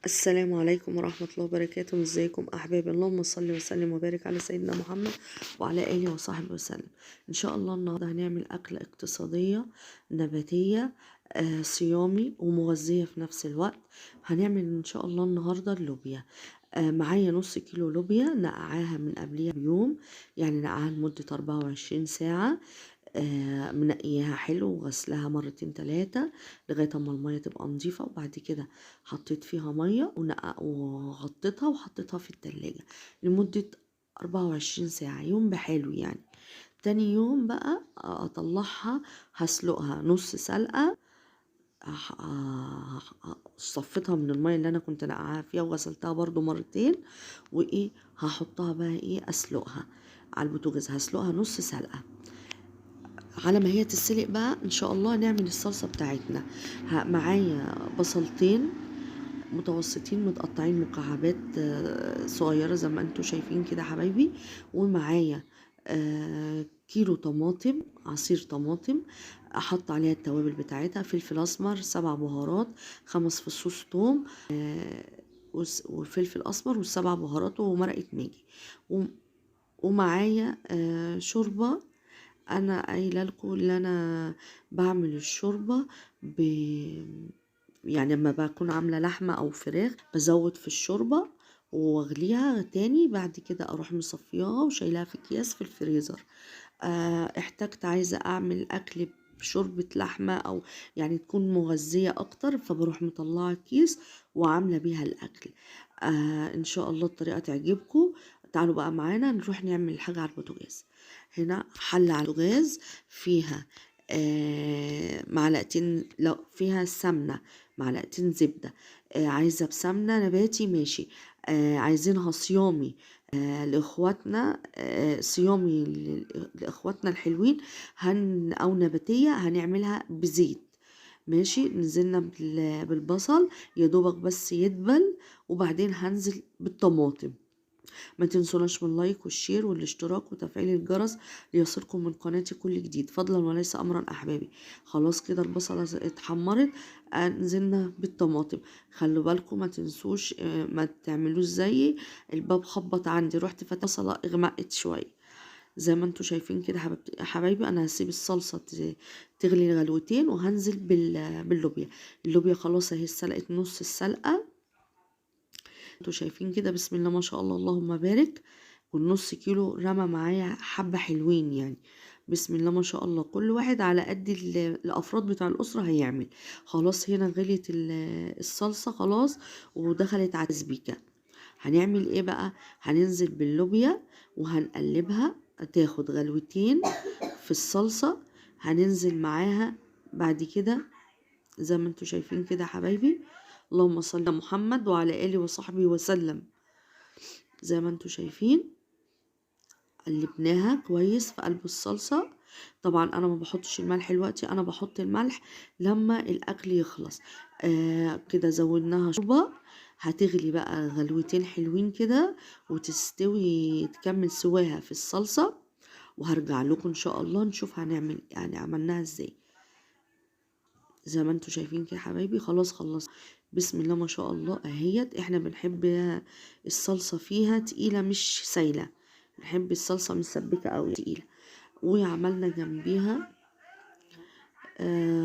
السلام عليكم ورحمة الله وبركاته. ازيكم احبابي؟ اللهم صل وسلم وبارك على سيدنا محمد وعلى اله وصحبه وسلم. ان شاء الله النهارده هنعمل اكلة اقتصادية نباتية صيامي ومغذية في نفس الوقت. هنعمل ان شاء الله النهارده اللوبيا. معايا نص كيلو لوبيا نقعاها من قبلها بيوم، يعني نقعاها لمدة 24 ساعة. منقياها حلو وغسلها مرتين تلاتة لغاية اما المية تبقى نظيفة، وبعد كده حطيت فيها مية وغطيتها وحطيتها في التلاجة لمدة 24 ساعة، يوم بحاله يعني. تاني يوم بقى اطلعها هسلقها نص سلقة. صفيتها من المية اللي انا كنت نقعها فيها وغسلتها برضو مرتين، وايه هحطها بقى اسلقها على البوتاجاز. هسلقها نص سلقة على ما هي تتسلق بقى ان شاء الله نعمل الصلصة بتاعتنا. معايا بصلتين متوسطين متقطعين مكعبات صغيرة زي ما انتوا شايفين كده حبايبي، ومعايا كيلو طماطم، عصير طماطم احط عليها التوابل بتاعتها، فلفل اسمر، 7 بهارات، 5 فصوص توم، وفلفل اسمر والسبع بهارات ومرقة ماجي. ومعايا شوربة. انا قايله لكم ان انا بعمل الشوربه يعني لما بكون عامله لحمه او فراخ بزود في الشوربه واغليها تاني، بعد كده اروح مصفياها وشايلها في اكياس في الفريزر. احتجت عايزه اعمل اكل بشوربه لحمه او يعني تكون مغذيه اكتر، فبروح مطلعه كيس وعامله بيها الاكل. ان شاء الله الطريقه تعجبكم. تعالوا بقى معانا نروح نعمل حاجه على البوتاجاز. هنا حلة على البوتاجاز فيها معلقتين، لو فيها سمنة معلقتين زبدة. عايزة بسمنة نباتي ماشي، عايزينها صيامي لإخواتنا، صيامي لإخواتنا الحلوين أو نباتية هنعملها بزيت ماشي. نزلنا بالبصل يدوبك بس يدبل، وبعدين هنزل بالطماطم. ما تنسوناش من اللايك والشير والاشتراك وتفعيل الجرس ليصلكم من قناتي كل جديد، فضلا وليس امرا احبابي. خلاص كده البصله اتحمرت، نزلنا بالطماطم. خلوا بالكم ما تنسوش ما تعملوش زيي، الباب خبط عندي رحت فتح بصله اغمقت شويه زي ما انتوا شايفين كده. حبايبي انا هسيب الصلصه تغلي غلوتين وهنزل باللوبيا. اللوبيا خلاص اهي اتسلقت نص السلقه، انتوا شايفين كده. بسم الله ما شاء الله اللهم بارك. والنص كيلو رمى معايا حبة حلوين يعني. بسم الله ما شاء الله، كل واحد على قد الافراد بتاع الاسرة هيعمل. خلاص هنا غليت الصلصة خلاص ودخلت على التسبيكة. هنعمل ايه بقى؟ هننزل باللوبيا وهنقلبها تاخد غلوتين في الصلصة. هننزل معاها بعد كده زي ما انتوا شايفين كده حبايبي. اللهم صل على محمد وعلى آله وصحبه وسلم. زي ما انتوا شايفين قلبناها كويس في قلب الصلصة. طبعا انا ما بحطش الملح دلوقتي، انا بحط الملح لما الاكل يخلص. كده زودناها شوربة، هتغلي بقى غلوتين حلوين كده وتستوي تكمل سواها في الصلصة، وهرجع لكم ان شاء الله نشوف هنعمل يعني عملناها ازاي. زي ما انتوا شايفين كده حبايبي خلاص خلص. بسم الله ما شاء الله اهيت. احنا بنحب الصلصة فيها تقيلة مش سايلة، بنحب الصلصة مسبكة او تقيلة. وعملنا جنبيها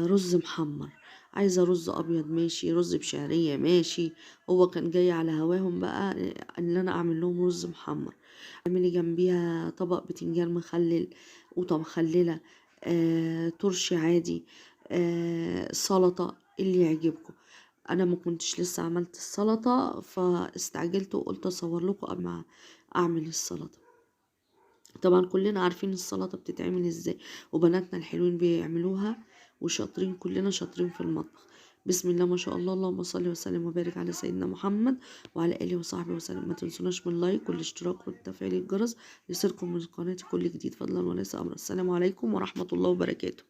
رز محمر. عايزة رز ابيض ماشي، رز بشعرية ماشي. هو كان جاي على هواهم بقى ان انا اعمل لهم رز محمر. اعملي جنبيها طبق بتنجان مخلل، قوطة مخللة، ترشي عادي، سلطة اللي يعجبكم. انا ما كنتش لسه عملت السلطة فاستعجلت وقلت اصور لكم قبل ما اعمل السلطة. طبعا كلنا عارفين السلطة بتتعمل ازاي، وبناتنا الحلوين بيعملوها وشاطرين، كلنا شاطرين في المطبخ. بسم الله ما شاء الله، اللهم صل وسلم وبارك على سيدنا محمد وعلى اله وصحبه وسلم. ما تنسوناش من اللايك والاشتراك وتفعيل الجرس ليصلكم من قناتي كل جديد، فضلا وليس امرا. السلام عليكم ورحمة الله وبركاته.